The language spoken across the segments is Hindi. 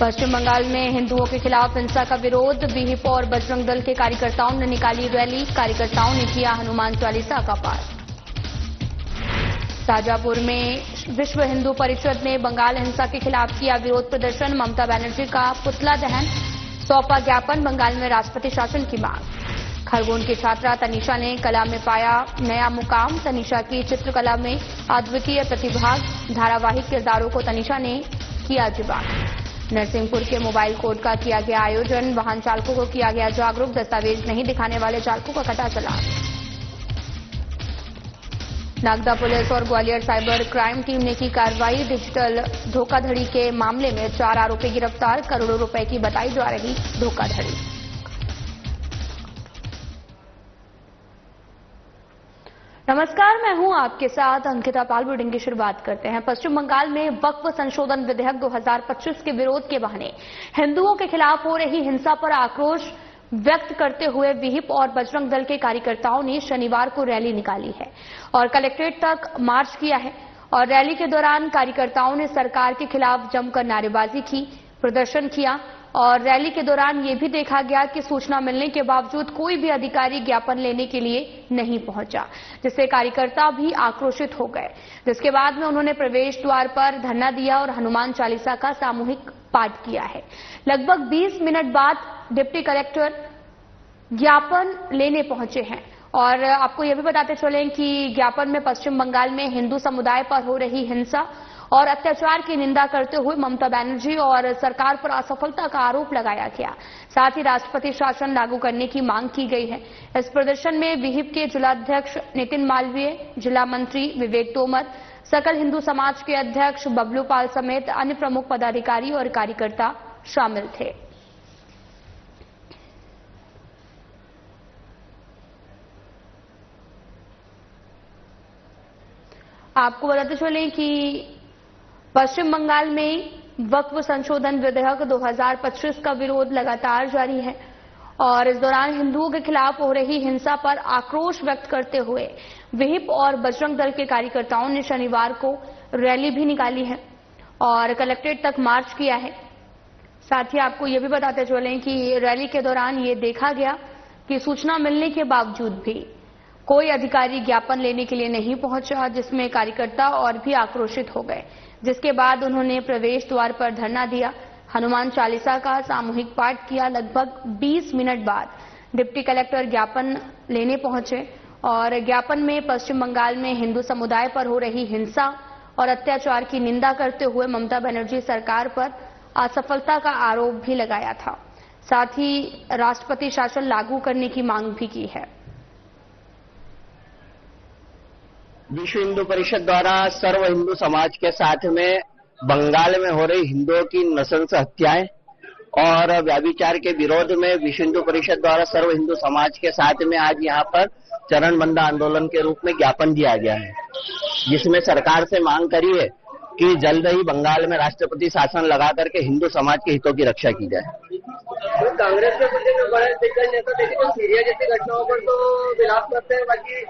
पश्चिम बंगाल में हिंदुओं के खिलाफ हिंसा का विरोध। विहिप और बजरंग दल के कार्यकर्ताओं ने निकाली रैली। कार्यकर्ताओं ने किया हनुमान चालीसा का पाठ। शाजापुर में विश्व हिंदू परिषद ने बंगाल हिंसा के खिलाफ किया विरोध प्रदर्शन। ममता बनर्जी का पुतला दहन, सौंपा ज्ञापन। बंगाल में राष्ट्रपति शासन की मांग। खरगोन की छात्रा तनीषा ने कला में पाया नया मुकाम। तनीषा की चित्रकला में अद्वितीय प्रतिभा। धारावाहिक किरदारों को तनीषा ने किया जीवा। नरसिंहपुर के मोबाइल कोर्ट का किया गया आयोजन। वाहन चालकों को किया गया जागरूक। दस्तावेज नहीं दिखाने वाले चालकों का कटा चालान। नागदा पुलिस और ग्वालियर साइबर क्राइम टीम ने की कार्रवाई। डिजिटल धोखाधड़ी के मामले में 4 आरोपी गिरफ्तार। करोड़ों रुपए की बताई जा रही धोखाधड़ी। नमस्कार, मैं हूं आपके साथ अंकिता पाल। बुलेटिन की शुरुआत करते हैं। पश्चिम बंगाल में वक्फ संशोधन विधेयक 2025 के विरोध के बहाने हिंदुओं के खिलाफ हो रही हिंसा पर आक्रोश व्यक्त करते हुए विहिप और बजरंग दल के कार्यकर्ताओं ने शनिवार को रैली निकाली है और कलेक्ट्रेट तक मार्च किया है। और रैली के दौरान कार्यकर्ताओं ने सरकार के खिलाफ जमकर नारेबाजी की, प्रदर्शन किया। और रैली के दौरान ये भी देखा गया कि सूचना मिलने के बावजूद कोई भी अधिकारी ज्ञापन लेने के लिए नहीं पहुंचा, जिससे कार्यकर्ता भी आक्रोशित हो गए। जिसके बाद में उन्होंने प्रवेश द्वार पर धरना दिया और हनुमान चालीसा का सामूहिक पाठ किया है। लगभग 20 मिनट बाद डिप्टी कलेक्टर ज्ञापन लेने पहुंचे हैं। और आपको यह भी बताते चलें कि ज्ञापन में पश्चिम बंगाल में हिंदू समुदाय पर हो रही हिंसा और अत्याचार की निंदा करते हुए ममता बनर्जी और सरकार पर असफलता का आरोप लगाया गया। साथ ही राष्ट्रपति शासन लागू करने की मांग की गई है। इस प्रदर्शन में विहिप के जिलाध्यक्ष नितिन मालवीय, जिला मंत्री विवेक तोमर, सकल हिंदू समाज के अध्यक्ष बबलू पाल समेत अन्य प्रमुख पदाधिकारी और कार्यकर्ता शामिल थे। आपको बताते चलें कि पश्चिम बंगाल में वक्फ संशोधन विधेयक 2025 का विरोध लगातार जारी है और इस दौरान हिंदुओं के खिलाफ हो रही हिंसा पर आक्रोश व्यक्त करते हुए विहिप और बजरंग दल के कार्यकर्ताओं ने शनिवार को रैली भी निकाली है और कलेक्ट्रेट तक मार्च किया है। साथ ही आपको ये भी बताते चलें कि रैली के दौरान ये देखा गया कि सूचना मिलने के बावजूद भी कोई अधिकारी ज्ञापन लेने के लिए नहीं पहुंचा, जिसमें कार्यकर्ता और भी आक्रोशित हो गए। जिसके बाद उन्होंने प्रवेश द्वार पर धरना दिया, हनुमान चालीसा का सामूहिक पाठ किया। लगभग 20 मिनट बाद डिप्टी कलेक्टर ज्ञापन लेने पहुंचे और ज्ञापन में पश्चिम बंगाल में हिंदू समुदाय पर हो रही हिंसा और अत्याचार की निंदा करते हुए ममता बनर्जी सरकार पर असफलता का आरोप भी लगाया था। साथ ही राष्ट्रपति शासन लागू करने की मांग भी की है। विश्व हिंदू परिषद द्वारा सर्व हिंदू समाज के साथ में बंगाल में हो रही हिंदुओं की नृशंस हत्याएं और व्यभिचार के विरोध में विश्व हिंदू परिषद द्वारा सर्व हिंदू समाज के साथ में आज यहाँ पर चरणबंद आंदोलन के रूप में ज्ञापन दिया गया है, जिसमें सरकार से मांग करी है कि जल्द ही बंगाल में राष्ट्रपति शासन लगा करके हिंदू समाज के हितों की रक्षा की जाए। तो कांग्रेस के कुछ बड़े दिग्गज नेता देखिए तो सीरिया जैसी घटनाओं पर तो विलाप करते हैं, बाकी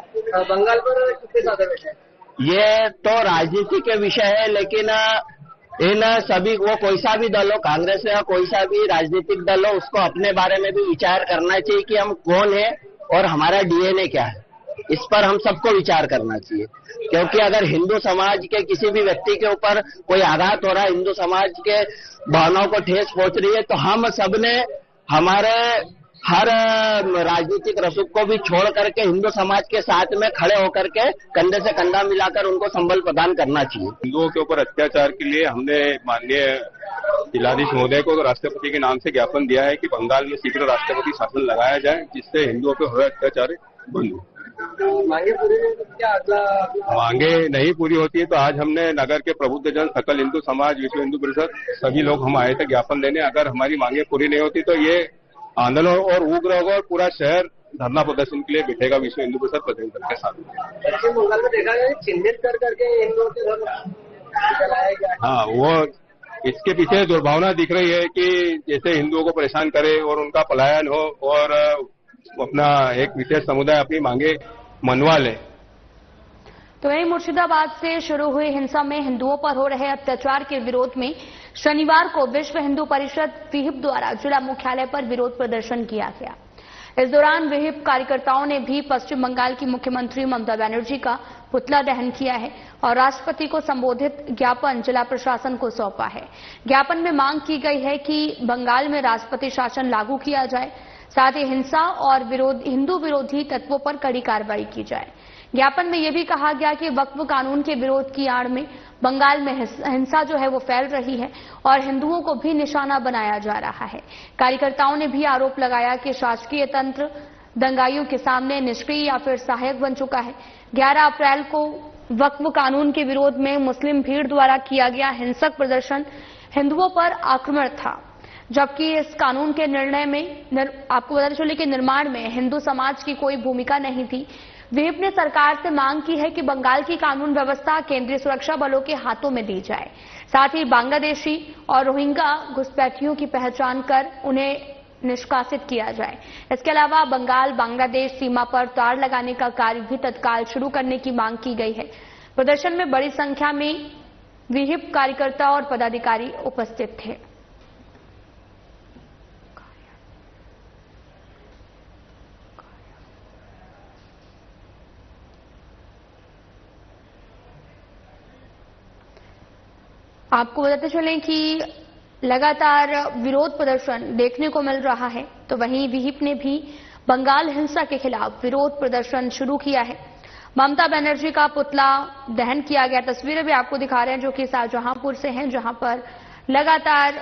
बंगाल पर किसके साथ बैठे हैं? ये तो राजनीति के विषय है, लेकिन इन सभी वो कोई सा भी दल हो, कांग्रेस या कोई सा भी राजनीतिक दल हो, उसको अपने बारे में भी विचार करना चाहिए कि हम कौन है और हमारा डीएनए क्या है। इस पर हम सबको विचार करना चाहिए, क्योंकि अगर हिंदू समाज के किसी भी व्यक्ति के ऊपर कोई आघात हो रहा है, हिंदू समाज के भावनाओं को ठेस पहुंच रही है, तो हम सबने हमारे हर राजनीतिक रसूख को भी छोड़ करके हिंदू समाज के साथ में खड़े होकर के कंधे से कंधा मिलाकर उनको संबल प्रदान करना चाहिए। हिंदुओं के ऊपर अत्याचार के लिए हमने माननीय जिलाधीश महोदय को तो राष्ट्रपति के नाम से ज्ञापन दिया है कि बंगाल में शीघ्र राष्ट्रपति शासन लगाया जाए, जिससे हिंदुओं पर हो रहे अत्याचार बंद हो। मांगे पूरी क्या मांगे नहीं पूरी होती है तो आज हमने नगर के प्रबुद्धजन, सकल हिंदू समाज, विश्व हिंदू परिषद सभी लोग हम आए थे ज्ञापन देने। अगर हमारी मांगे पूरी नहीं होती तो ये आंदोलन और उग्र होगा और पूरा शहर धरना प्रदर्शन के लिए बैठेगा विश्व हिंदू परिषद प्रतिनिधि के साथ। पश्चिम बंगाल में देखा गया चिन्हित कर करके हिंदुओं के घर जलाया गया। हाँ, वो इसके पीछे दुर्भावना दिख रही है कि जैसे हिंदुओं को परेशान करे और उनका पलायन हो और अपना एक विशेष समुदाय अपनी मांगे मनवा ले। तो वहीं मुर्शिदाबाद से शुरू हुई हिंसा में हिंदुओं पर हो रहे अत्याचार के विरोध में शनिवार को विश्व हिंदू परिषद विहिप द्वारा जिला मुख्यालय पर विरोध प्रदर्शन किया गया। इस दौरान विहिप कार्यकर्ताओं ने भी पश्चिम बंगाल की मुख्यमंत्री ममता बनर्जी का पुतला दहन किया है और राष्ट्रपति को संबोधित ज्ञापन जिला प्रशासन को सौंपा है। ज्ञापन में मांग की गई है कि बंगाल में राष्ट्रपति शासन लागू किया जाए, साथ ही हिंसा और हिंदू विरोधी तत्वों पर कड़ी कार्रवाई की जाए। ज्ञापन में यह भी कहा गया कि वक्फ कानून के विरोध की आड़ में बंगाल में हिंसा जो है वो फैल रही है और हिंदुओं को भी निशाना बनाया जा रहा है। कार्यकर्ताओं ने भी आरोप लगाया कि शासकीय तंत्र दंगाइयों के सामने निष्क्रिय या फिर सहायक बन चुका है। 11 अप्रैल को वक्फ कानून के विरोध में मुस्लिम भीड़ द्वारा किया गया हिंसक प्रदर्शन हिंदुओं पर आक्रमण था, जबकि इस कानून के निर्णय में आपको बता चले कि निर्माण में हिंदू समाज की कोई भूमिका नहीं थी। विहिप ने सरकार से मांग की है कि बंगाल की कानून व्यवस्था केंद्रीय सुरक्षा बलों के हाथों में दी जाए, साथ ही बांग्लादेशी और रोहिंग्या घुसपैठियों की पहचान कर उन्हें निष्कासित किया जाए। इसके अलावा बंगाल बांग्लादेश सीमा पर तार लगाने का कार्य भी तत्काल शुरू करने की मांग की गई है। प्रदर्शन में बड़ी संख्या में विहिप कार्यकर्ता और पदाधिकारी उपस्थित थे। आपको बताते चलें कि लगातार विरोध प्रदर्शन देखने को मिल रहा है, तो वहीं विहिप ने भी बंगाल हिंसा के खिलाफ विरोध प्रदर्शन शुरू किया है। ममता बनर्जी का पुतला दहन किया गया। तस्वीरें भी आपको दिखा रहे हैं जो कि शाहजहांपुर से हैं, जहां पर लगातार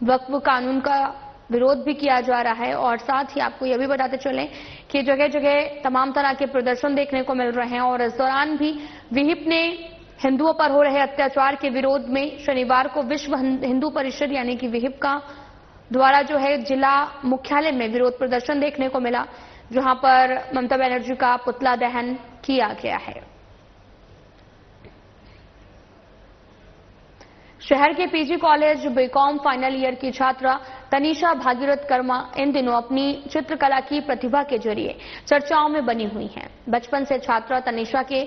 वक्फ कानून का विरोध भी किया जा रहा है और साथ ही आपको यह भी बताते चलें कि जगह जगह तमाम तरह के प्रदर्शन देखने को मिल रहे हैं। और इस दौरान भी विहिप ने हिंदुओं पर हो रहे अत्याचार के विरोध में शनिवार को विश्व हिंदू परिषद यानी कि विहिप का द्वारा जो है जिला मुख्यालय में विरोध प्रदर्शन देखने को मिला, जहां पर ममता बनर्जी का पुतला दहन किया गया है। शहर के PG college BCom final year की छात्रा तनीषा भागीरथ कर्मा इन दिनों अपनी चित्रकला की प्रतिभा के जरिए चर्चाओं में बनी हुई हैं। बचपन से छात्रा तनीषा के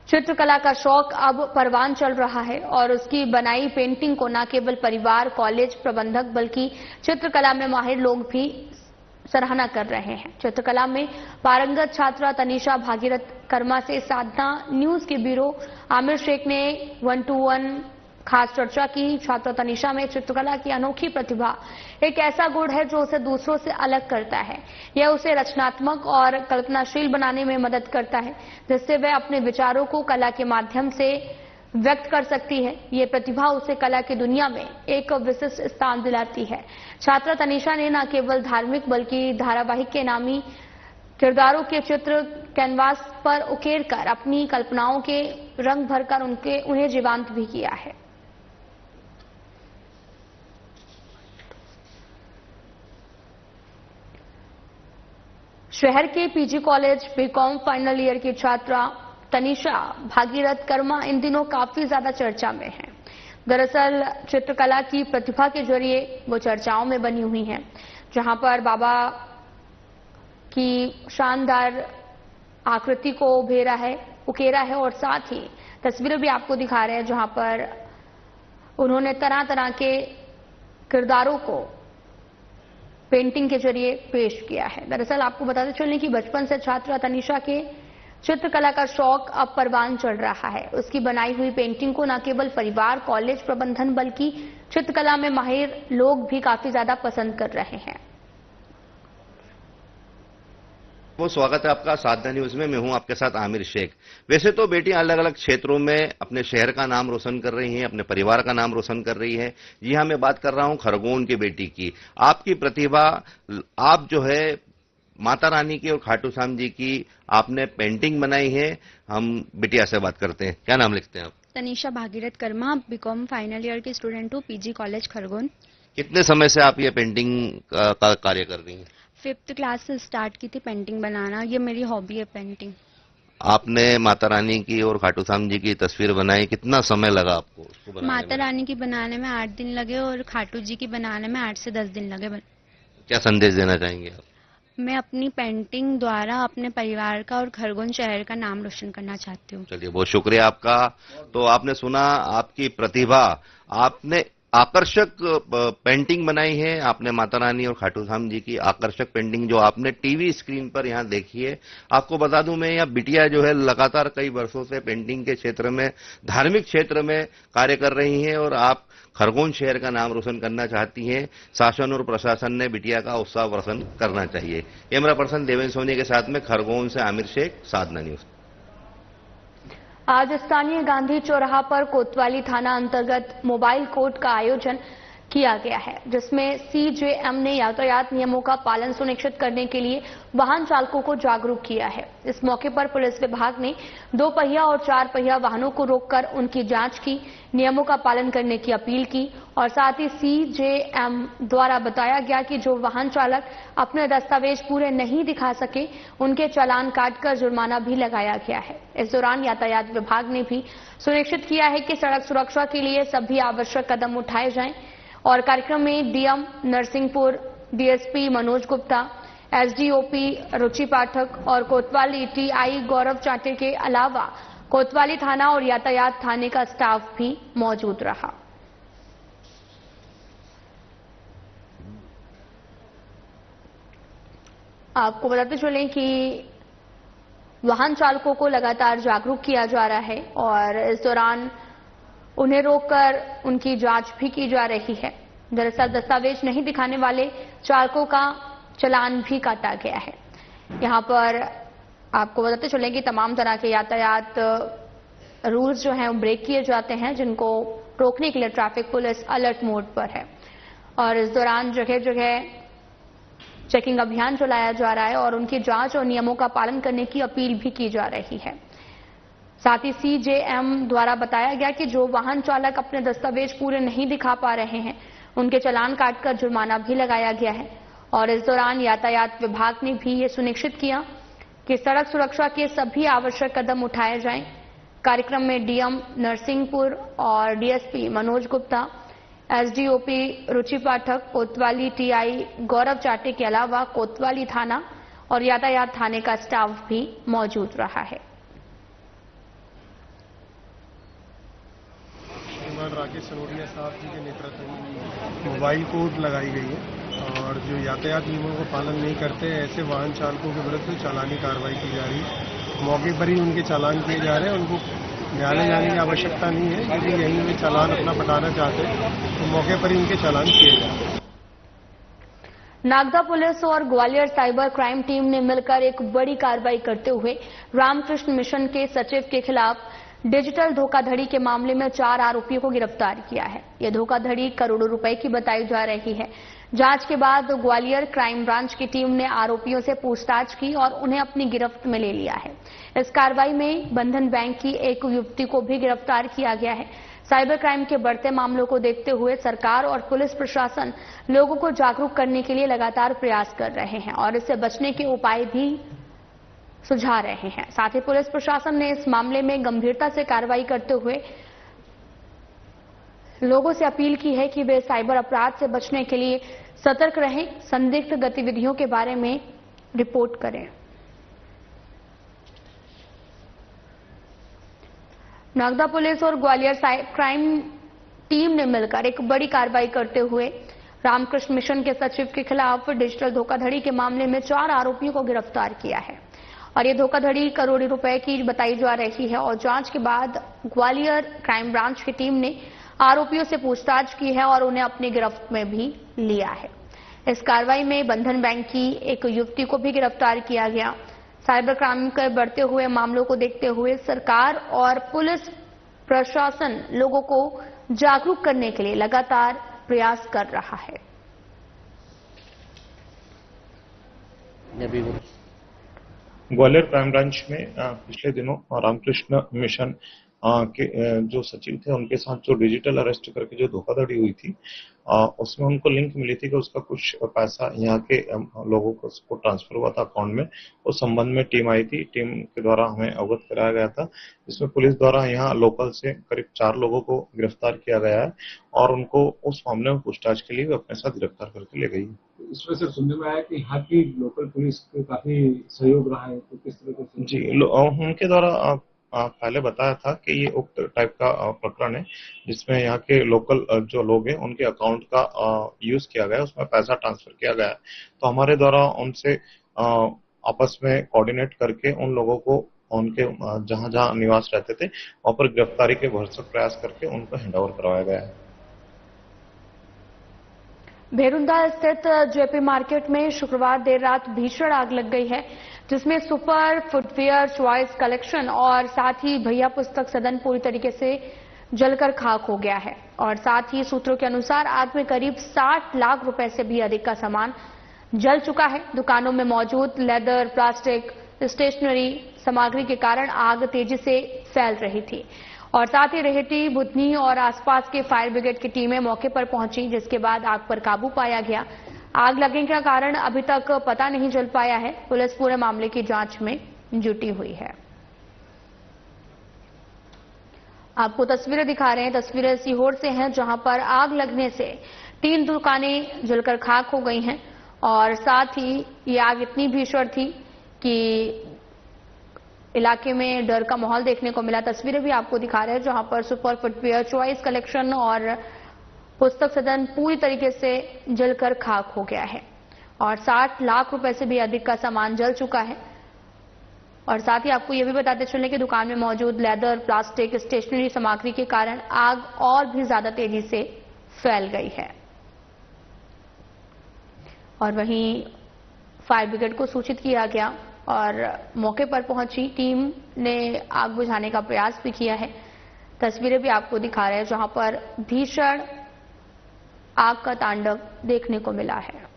चित्रकला का शौक अब परवान चल रहा है और उसकी बनाई पेंटिंग को न केवल परिवार, कॉलेज प्रबंधक बल्कि चित्रकला में माहिर लोग भी सराहना कर रहे हैं। चित्रकला में पारंगत छात्रा तनीषा भागीरथ कर्मा से साधना न्यूज के ब्यूरो आमिर शेख ने 1-to-1 खास चर्चा की। छात्रा तनीषा में चित्रकला की अनोखी प्रतिभा एक ऐसा गुण है जो उसे दूसरों से अलग करता है। यह उसे रचनात्मक और कल्पनाशील बनाने में मदद करता है, जिससे वह अपने विचारों को कला के माध्यम से व्यक्त कर सकती है। ये प्रतिभा उसे कला की दुनिया में एक विशिष्ट स्थान दिलाती है। छात्रा तनीषा ने न केवल धार्मिक बल्कि धारावाहिक के नामी किरदारों के चित्र कैनवास पर उकेर कर अपनी कल्पनाओं के रंग भरकर उन्हें जीवंत भी किया है। शहर के PG college BCom final year की छात्रा तनीषा भागीरथ कर्मा इन दिनों काफी ज्यादा चर्चा में है। दरअसल चित्रकला की प्रतिभा के जरिए वो चर्चाओं में बनी हुई हैं, जहां पर बाबा की शानदार आकृति को उकेरा है और साथ ही तस्वीरें भी आपको दिखा रहे हैं जहां पर उन्होंने तरह तरह के किरदारों को पेंटिंग के जरिए पेश किया है। दरअसल आपको बताते चलें कि बचपन से छात्रा तनीषा के चित्रकला का शौक अब परवान चढ़ रहा है। उसकी बनाई हुई पेंटिंग को न केवल परिवार, कॉलेज प्रबंधन बल्कि चित्रकला में माहिर लोग भी काफी ज्यादा पसंद कर रहे हैं। वो स्वागत है आपका साधना न्यूज में। मैं हूं आपके साथ आमिर शेख। वैसे तो बेटियां अलग अलग क्षेत्रों में अपने शहर का नाम रोशन कर रही हैं, अपने परिवार का नाम रोशन कर रही है। जी हां, मैं बात कर रहा हूं खरगोन की बेटी की। आपकी प्रतिभा, आप जो है माता रानी की और खाटू श्याम जी की आपने पेंटिंग बनाई है। हम बिटिया से बात करते हैं। क्या नाम लिखते हैं आप? Tanisha Bhagirath Karma, BCom final year की स्टूडेंट हूँ, पीजी कॉलेज खरगोन। कितने समय से आप ये पेंटिंग का कार्य कर रही हैं? 5th क्लास से स्टार्ट की थी पेंटिंग बनाना। ये मेरी हॉबी है पेंटिंग। आपने माता रानी की और खाटू श्याम जी की तस्वीर बनाई, कितना समय लगा आपको उसको बनाने माता में? रानी की बनाने में 8 दिन लगे और खाटू जी की बनाने में 8 से 10 दिन लगे। क्या संदेश देना चाहेंगे आप? मैं अपनी पेंटिंग द्वारा अपने परिवार का और खरगोन शहर का नाम रोशन करना चाहती हूँ। चलिए, बहुत शुक्रिया आपका। तो आपने सुना आपकी प्रतिभा, आपने आकर्षक पेंटिंग बनाई है, आपने माता रानी और खाटू श्याम जी की आकर्षक पेंटिंग जो आपने टीवी स्क्रीन पर यहां देखी है। आपको बता दूं, मैं यह बिटिया जो है लगातार कई वर्षों से पेंटिंग के क्षेत्र में, धार्मिक क्षेत्र में कार्य कर रही हैं और आप खरगोन शहर का नाम रोशन करना चाहती हैं। शासन और प्रशासन ने बिटिया का उत्साह वर्धन करना चाहिए। कैमरा पर्सन देवेंद्र सोनी के साथ में खरगोन से आमिर शेख, साधना न्यूज। आज स्थानीय गांधी चौराहा पर कोतवाली थाना अंतर्गत मोबाइल कोर्ट का आयोजन किया गया है, जिसमें सीजेएम ने यातायात नियमों का पालन सुनिश्चित करने के लिए वाहन चालकों को जागरूक किया है। इस मौके पर पुलिस विभाग ने 2 पहिया और 4 पहिया वाहनों को रोककर उनकी जांच की, नियमों का पालन करने की अपील की और साथ ही सीजेएम द्वारा बताया गया कि जो वाहन चालक अपने दस्तावेज पूरे नहीं दिखा सके, उनके चालान काटकर जुर्माना भी लगाया गया है। इस दौरान यातायात विभाग ने भी सुनिश्चित किया है कि सड़क सुरक्षा के लिए सभी आवश्यक कदम उठाए जाएं और कार्यक्रम में DM Narsinghpur, DSP Manoj Gupta, SDOP Ruchi Pathak और कोतवाली टीआई गौरव चाटे के अलावा कोतवाली थाना और यातायात थाने का स्टाफ भी मौजूद रहा। आपको बताते चलें कि वाहन चालकों को लगातार जागरूक किया जा रहा है और इस दौरान उन्हें रोककर उनकी जांच भी की जा रही है। दरअसल दस्तावेज नहीं दिखाने वाले चालकों का चालान भी काटा गया है। यहां पर आपको बताते चलें कि तमाम तरह के यातायात रूल्स जो हैं वो ब्रेक किए जाते हैं, जिनको रोकने के लिए ट्रैफिक पुलिस अलर्ट मोड पर है और इस दौरान जगह जगह चेकिंग अभियान चलाया जा रहा है और उनकी जांच और नियमों का पालन करने की अपील भी की जा रही है। साथ ही सीजेएम द्वारा बताया गया कि जो वाहन चालक अपने दस्तावेज पूरे नहीं दिखा पा रहे हैं, उनके चालान काटकर जुर्माना भी लगाया गया है और इस दौरान यातायात विभाग ने भी ये सुनिश्चित किया कि सड़क सुरक्षा के सभी आवश्यक कदम उठाए जाएं। कार्यक्रम में डीएम नरसिंहपुर और डीएसपी मनोज गुप्ता, एसडीओपी रुचि पाठक, कोतवाली टीआई गौरव चाटे के अलावा कोतवाली थाना और यातायात थाने का स्टाफ भी मौजूद रहा है। राकेश सरोरिया साहब जी के नेतृत्व में मोबाइल कोर्ट लगाई गई है और जो यातायात नियमों का पालन नहीं करते ऐसे वाहन चालकों के विरुद्ध चालानी कार्रवाई की जा रही है। मौके पर ही उनके चालान किए जा रहे हैं। उनको न्यायालय जाने की आवश्यकता नहीं है। यदि यहीं वे चालान अपना पटाना चाहते हैं तो मौके पर ही उनके चालान किए जा रहे हैं। नागदा पुलिस और ग्वालियर साइबर क्राइम टीम ने मिलकर एक बड़ी कार्रवाई करते हुए रामकृष्ण मिशन के सचिव के खिलाफ डिजिटल धोखाधड़ी के मामले में 4 आरोपियों को गिरफ्तार किया है। यह धोखाधड़ी करोड़ों रुपए की बताई जा रही है। जांच के बाद ग्वालियर क्राइम ब्रांच की टीम ने आरोपियों से पूछताछ की और उन्हें अपनी गिरफ्त में ले लिया है। इस कार्रवाई में बंधन बैंक की एक युवती को भी गिरफ्तार किया गया है। साइबर क्राइम के बढ़ते मामलों को देखते हुए सरकार और पुलिस प्रशासन लोगों को जागरूक करने के लिए लगातार प्रयास कर रहे हैं और इससे बचने के उपाय भी सुझा रहे हैं। साथ ही पुलिस प्रशासन ने इस मामले में गंभीरता से कार्रवाई करते हुए लोगों से अपील की है कि वे साइबर अपराध से बचने के लिए सतर्क रहें, संदिग्ध गतिविधियों के बारे में रिपोर्ट करें। नागदा पुलिस और ग्वालियर क्राइम टीम ने मिलकर एक बड़ी कार्रवाई करते हुए रामकृष्ण मिशन के सचिव के खिलाफ डिजिटल धोखाधड़ी के मामले में 4 आरोपियों को गिरफ्तार किया है और ये धोखाधड़ी करोड़ों रुपए की बताई जा रही है और जांच के बाद ग्वालियर क्राइम ब्रांच की टीम ने आरोपियों से पूछताछ की है और उन्हें अपनी गिरफ्त में भी लिया है। इस कार्रवाई में बंधन बैंक की एक युवती को भी गिरफ्तार किया गया। साइबर क्राइम के बढ़ते हुए मामलों को देखते हुए सरकार और पुलिस प्रशासन लोगों को जागरूक करने के लिए लगातार प्रयास कर रहा है। ग्वालियर क्राइम ब्रांच में पिछले दिनों रामकृष्ण मिशन के जो सचिव थे उनके साथ जो डिजिटल अरेस्ट करके जो धोखाधड़ी हुई थी, उसमें उनको लिंक मिली थी कि उसका कुछ पैसा यहाँ के लोगों को उसको ट्रांसफर हुआ था अकाउंट में। उस संबंध में टीम आई थी, टीम के द्वारा हमें अवगत कराया गया था, जिसमें पुलिस द्वारा यहाँ लोकल से करीब 4 लोगों को गिरफ्तार किया गया है और उनको उस मामले में पूछताछ के लिए अपने साथ गिरफ्तार करके ले गई। इसमें से सुनने में आया कि यहाँ की लोकल पुलिस को काफी सहयोग रहा है, तो किस तरह से? जी, उनके द्वारा पहले बताया था कि ये उक्त टाइप का प्रकरण है जिसमें यहाँ के लोकल जो लोग हैं उनके अकाउंट का यूज किया गया, उसमें पैसा ट्रांसफर किया गया है। तो हमारे द्वारा उनसे आपस में कोऑर्डिनेट करके उन लोगों को उनके जहां जहां निवास रहते थे वहां पर गिरफ्तारी के भरसक प्रयास करके उनको हैंडओवर करवाया गया है। भेरुंदा स्थित जेपी मार्केट में शुक्रवार देर रात भीषण आग लग गई है, जिसमें सुपर फुटवियर चॉइस कलेक्शन और साथ ही भैया पुस्तक सदन पूरी तरीके से जलकर खाक हो गया है। और साथ ही सूत्रों के अनुसार आग में करीब 60 लाख रुपए से भी अधिक का सामान जल चुका है। दुकानों में मौजूद लेदर, प्लास्टिक, स्टेशनरी सामग्री के कारण आग तेजी से फैल रही थी और साथ ही रेहटी, बुधनी और आसपास के फायर ब्रिगेड की टीमें मौके पर पहुंची, जिसके बाद आग पर काबू पाया गया। आग लगने का कारण अभी तक पता नहीं चल पाया है। पुलिस पूरे मामले की जांच में जुटी हुई है। आपको तस्वीरें दिखा रहे हैं, तस्वीरें सीहोर से हैं, जहां पर आग लगने से 3 दुकानें जलकर खाक हो गई हैं और साथ ही ये आग इतनी भीषण थी कि इलाके में डर का माहौल देखने को मिला। तस्वीरें भी आपको दिखा रहे हैं जहां पर सुपर फुटवियर चॉइस कलेक्शन और पुस्तक सदन पूरी तरीके से जलकर खाक हो गया है और 60 लाख रुपए से भी अधिक का सामान जल चुका है। और साथ ही आपको यह भी बताते चलें कि दुकान में मौजूद लेदर, प्लास्टिक, स्टेशनरी सामग्री के कारण आग और भी ज्यादा तेजी से फैल गई है। और वहीं फायर ब्रिगेड को सूचित किया गया और मौके पर पहुंची टीम ने आग बुझाने का प्रयास भी किया है। तस्वीरें भी आपको दिखा रहे हैं जहां पर भीषण आग का तांडव देखने को मिला है।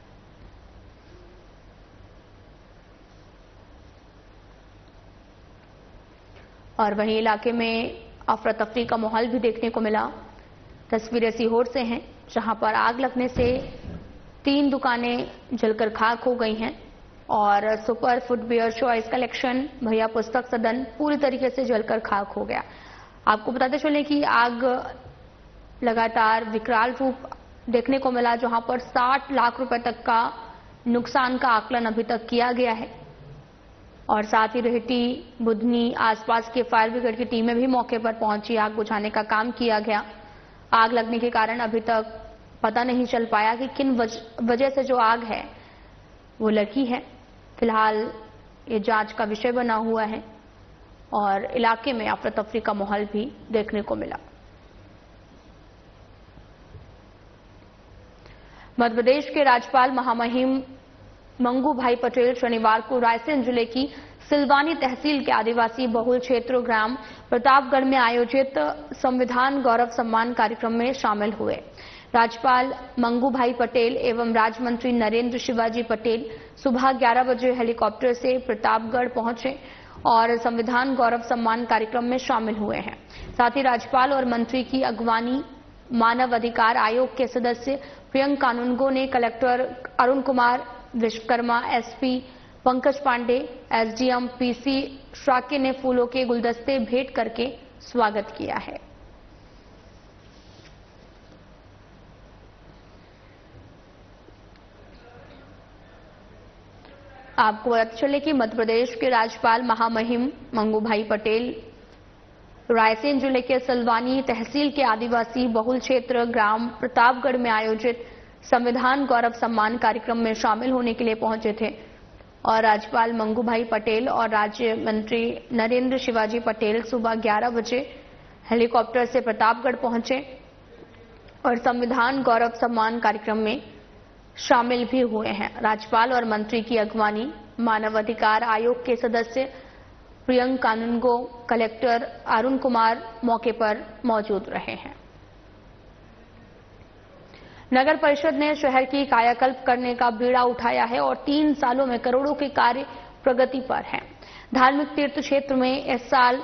और वहीं इलाके में अफरा तफरी का माहौल भी देखने को मिला। तस्वीरें सीहोर से हैं जहां पर आग लगने से 3 दुकानें जलकर खाक हो गई हैं और सुपर फुटवियर चॉइस कलेक्शन, भैया पुस्तक सदन पूरी तरीके से जलकर खाक हो गया। आपको बताते चलें कि आग लगातार विकराल रूप देखने को मिला, जहां पर 60 लाख रुपए तक का नुकसान का आकलन अभी तक किया गया है। और साथ ही रेहटी, बुधनी, आसपास के फायर ब्रिगेड की टीमें भी मौके पर पहुंची, आग बुझाने का काम किया गया। आग लगने के कारण अभी तक पता नहीं चल पाया कि किन वजह से जो आग है वो लगी है। फिलहाल ये जांच का विषय बना हुआ है और इलाके में अफरा तफरी का माहौल भी देखने को मिला। मध्य प्रदेश के राज्यपाल महामहिम मंगू भाई पटेल शनिवार को रायसेन जिले की सिलवानी तहसील के आदिवासी बहुल क्षेत्र ग्राम प्रतापगढ़ में आयोजित संविधान गौरव सम्मान कार्यक्रम में शामिल हुए। राज्यपाल मंगू भाई पटेल एवं राज्य मंत्री नरेंद्र शिवाजी पटेल सुबह 11 बजे हेलीकॉप्टर से प्रतापगढ़ पहुंचे और संविधान गौरव सम्मान कार्यक्रम में शामिल हुए हैं। साथ ही राज्यपाल और मंत्री की अगवानी मानव अधिकार आयोग के सदस्य प्रियंक कानूनगो ने collector Arun Kumar Vishwakarma, SP Pankaj Pandey, SDM PC शाके ने फूलों के गुलदस्ते भेंट करके स्वागत किया है। आपको बताते चले कि मध्य प्रदेश के राज्यपाल महामहिम मंगू भाई पटेल रायसेन जिले के सिलवानी तहसील के आदिवासी बहुल क्षेत्र ग्राम प्रतापगढ़ में आयोजित संविधान गौरव सम्मान कार्यक्रम में शामिल होने के लिए पहुंचे थे और राज्यपाल मंगू भाई पटेल और राज्य मंत्री नरेंद्र शिवाजी पटेल सुबह 11 बजे हेलीकॉप्टर से प्रतापगढ़ पहुंचे और संविधान गौरव सम्मान कार्यक्रम में शामिल भी हुए हैं। राज्यपाल और मंत्री की अगवानी मानव अधिकार आयोग के सदस्य प्रियंक कानूनगो, कलेक्टर अरुण कुमार मौके पर मौजूद रहे हैं। नगर परिषद ने शहर की कायाकल्प करने का बीड़ा उठाया है और 3 सालों में करोड़ों के कार्य प्रगति पर हैं। धार्मिक तीर्थ क्षेत्र में इस साल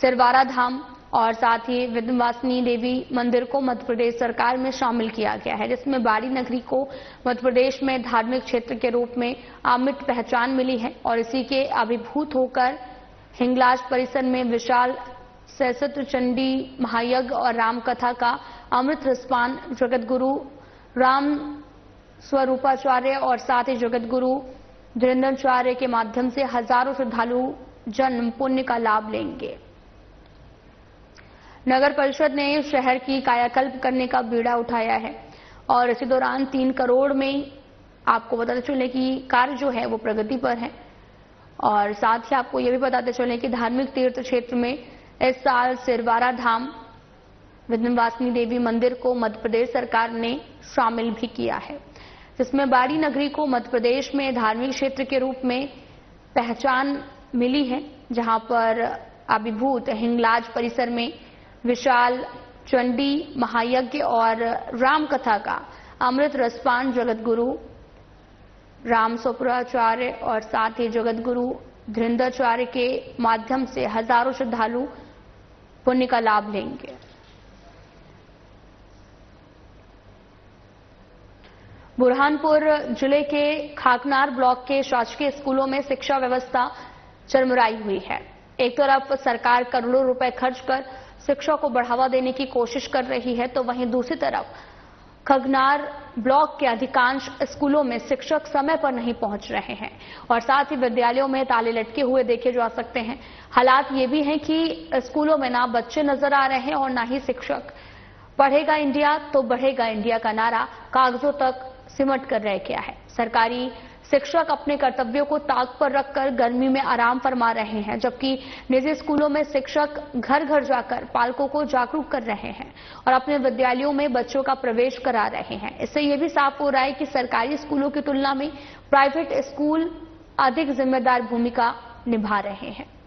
सिरवारा धाम, और साथ ही विंध्यवासिनी देवी मंदिर को मध्य प्रदेश सरकार में शामिल किया गया है, जिसमें बाड़ी नगरी को मध्य प्रदेश में धार्मिक क्षेत्र के रूप में अमिट पहचान मिली है और इसी के अभिभूत होकर हिंगलाज परिसर में विशाल सहस्त्र चंडी महायज्ञ और रामकथा का अमृत रसपान जगत गुरु राम स्वरूपाचार्य और साथ ही जगत गुरु धीरेन्द्राचार्य के माध्यम से हजारों श्रद्धालु जन्म पुण्य का लाभ लेंगे। नगर परिषद ने शहर की कायाकल्प करने का बीड़ा उठाया है और इसी दौरान 3 करोड़ में आपको बताते चले कि कार्य जो है वो प्रगति पर है और साथ ही आपको ये भी बताते चले कि धार्मिक तीर्थ क्षेत्र में इस साल सिरवारा धाम विंध्यवासिनी देवी मंदिर को मध्य प्रदेश सरकार ने शामिल भी किया है, जिसमें बाड़ी नगरी को मध्य प्रदेश में धार्मिक क्षेत्र के रूप में पहचान मिली है, जहां पर अभिभूत हिंगलाज परिसर में विशाल चंडी महायज्ञ और रामकथा का अमृत रसपान जगत गुरु राम स्वरूपाचार्य और साथ ही जगत गुरु धीरेन्द्राचार्य के माध्यम से हजारों श्रद्धालु पुण्य का लाभ लेंगे। बुरहानपुर जिले के खाकनार ब्लॉक के शासकीय स्कूलों में शिक्षा व्यवस्था चरमराई हुई है। एक तरफ सरकार करोड़ों रुपए खर्च कर शिक्षा को बढ़ावा देने की कोशिश कर रही है, तो वहीं दूसरी तरफ खगनार ब्लॉक के अधिकांश स्कूलों में शिक्षक समय पर नहीं पहुंच रहे हैं और साथ ही विद्यालयों में ताले लटके हुए देखे जा सकते हैं। हालात ये भी हैं कि स्कूलों में ना बच्चे नजर आ रहे हैं और ना ही शिक्षक। पढ़ेगा इंडिया तो बढ़ेगा इंडिया का नारा कागजों तक सिमट कर रह गया है। सरकारी शिक्षक अपने कर्तव्यों को ताक पर रखकर गर्मी में आराम फरमा रहे हैं, जबकि निजी स्कूलों में शिक्षक घर घर जाकर पालकों को जागरूक कर रहे हैं और अपने विद्यालयों में बच्चों का प्रवेश करा रहे हैं। इससे यह भी साफ हो रहा है कि सरकारी स्कूलों की तुलना में प्राइवेट स्कूल अधिक जिम्मेदार भूमिका निभा रहे हैं।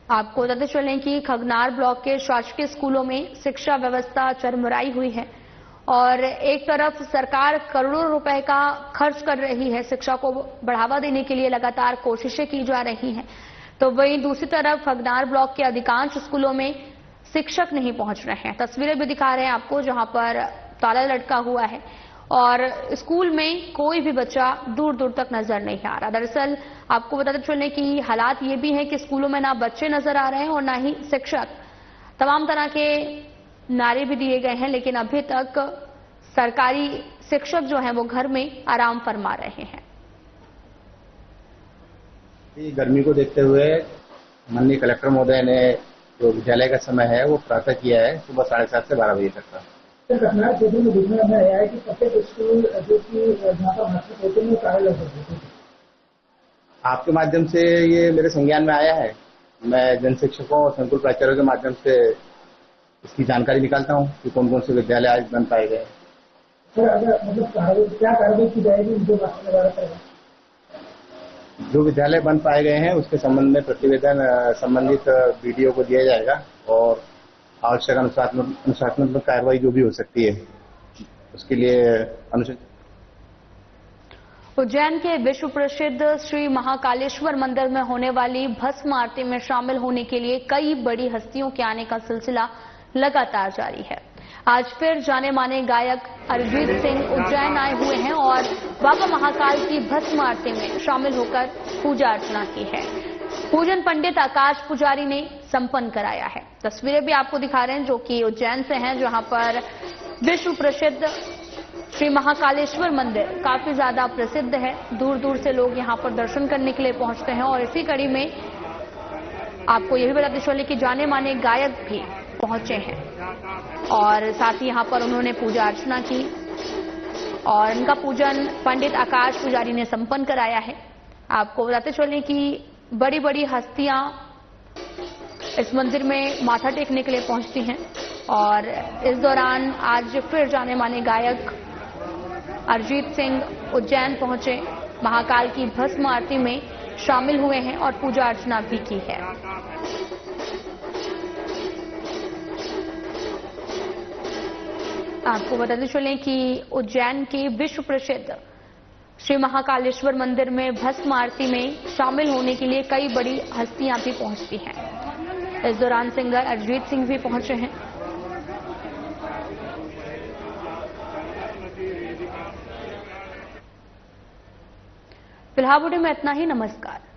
आपको बताते चलें कि खगनार ब्लॉक के शासकीय स्कूलों में शिक्षा व्यवस्था चरमराई हुई है और एक तरफ सरकार करोड़ों रुपए का खर्च कर रही है, शिक्षा को बढ़ावा देने के लिए लगातार कोशिशें की जा रही हैं, तो वहीं दूसरी तरफ खगनार ब्लॉक के अधिकांश स्कूलों में शिक्षक नहीं पहुंच रहे हैं। तस्वीरें भी दिखा रहे हैं आपको, जहां पर ताला लटका हुआ है और स्कूल में कोई भी बच्चा दूर दूर तक नजर नहीं आ रहा। दरअसल आपको बताते चलें कि हालात ये भी हैं कि स्कूलों में ना बच्चे नजर आ रहे हैं और ना ही शिक्षक। तमाम तरह के नारे भी दिए गए हैं, लेकिन अभी तक सरकारी शिक्षक जो हैं वो घर में आराम फरमा रहे हैं। गर्मी को देखते हुए माननीय कलेक्टर महोदय ने जो विद्यालय का समय है वो प्रातः किया है, सुबह 7:30 से 12 बजे तक का। घटना क्षेत्र में देखने में आया है कि प्रत्येक स्कूल जो कि जहाँ पर भाषण होते हैं कार्य लग सकते हैं। आपके माध्यम से ये मेरे संज्ञान में आया है। मैं जन शिक्षकों और संकुल प्राचार्यों के माध्यम से इसकी जानकारी निकालता हूँ कि कौन कौन से विद्यालय आज बन पाए गए। सर अगर मतलब क्या कार्रवाई की जाएगी उनके बारे? जो विद्यालय बन पाए गए हैं उसके संबंध में प्रतिवेदन संबंधित बीडीओ को दिया जाएगा और आवश्यक अनुशासनात्मक कार्रवाई जो भी हो सकती है उसके लिए अनुचित। उज्जैन के विश्व प्रसिद्ध श्री महाकालेश्वर मंदिर में होने वाली भस्म आरती में शामिल होने के लिए कई बड़ी हस्तियों के आने का सिलसिला लगातार जारी है। आज फिर जाने माने गायक अरिजीत सिंह उज्जैन आए हुए हैं और बाबा महाकाल की भस्म आरती में शामिल होकर पूजा अर्चना की है। पूजन पंडित आकाश पुजारी ने संपन्न कराया है। तस्वीरें भी आपको दिखा रहे हैं जो कि उज्जैन से हैं, जहां पर विश्व प्रसिद्ध श्री महाकालेश्वर मंदिर काफी ज्यादा प्रसिद्ध है। दूर दूर से लोग यहां पर दर्शन करने के लिए पहुंचते हैं और इसी कड़ी में आपको यह भी बताते चले कि जाने माने गायक भी पहुंचे हैं और साथ ही यहां पर उन्होंने पूजा अर्चना की और इनका पूजन पंडित आकाश पुजारी ने संपन्न कराया है। आपको बताते चले कि बड़ी बड़ी हस्तियां इस मंदिर में माथा टेकने के लिए पहुंचती हैं और इस दौरान आज फिर जाने माने गायक अरिजीत सिंह उज्जैन पहुंचे, महाकाल की भस्म आरती में शामिल हुए हैं और पूजा अर्चना भी की है। आपको बताते चलें कि उज्जैन के विश्व प्रसिद्ध श्री महाकालेश्वर मंदिर में भस्म आरती में शामिल होने के लिए कई बड़ी हस्तियां भी पहुंचती हैं। इस दौरान सिंगर अरिजीत सिंह भी पहुंचे हैं। फिलहाल बुलेटिन में इतना ही। नमस्कार।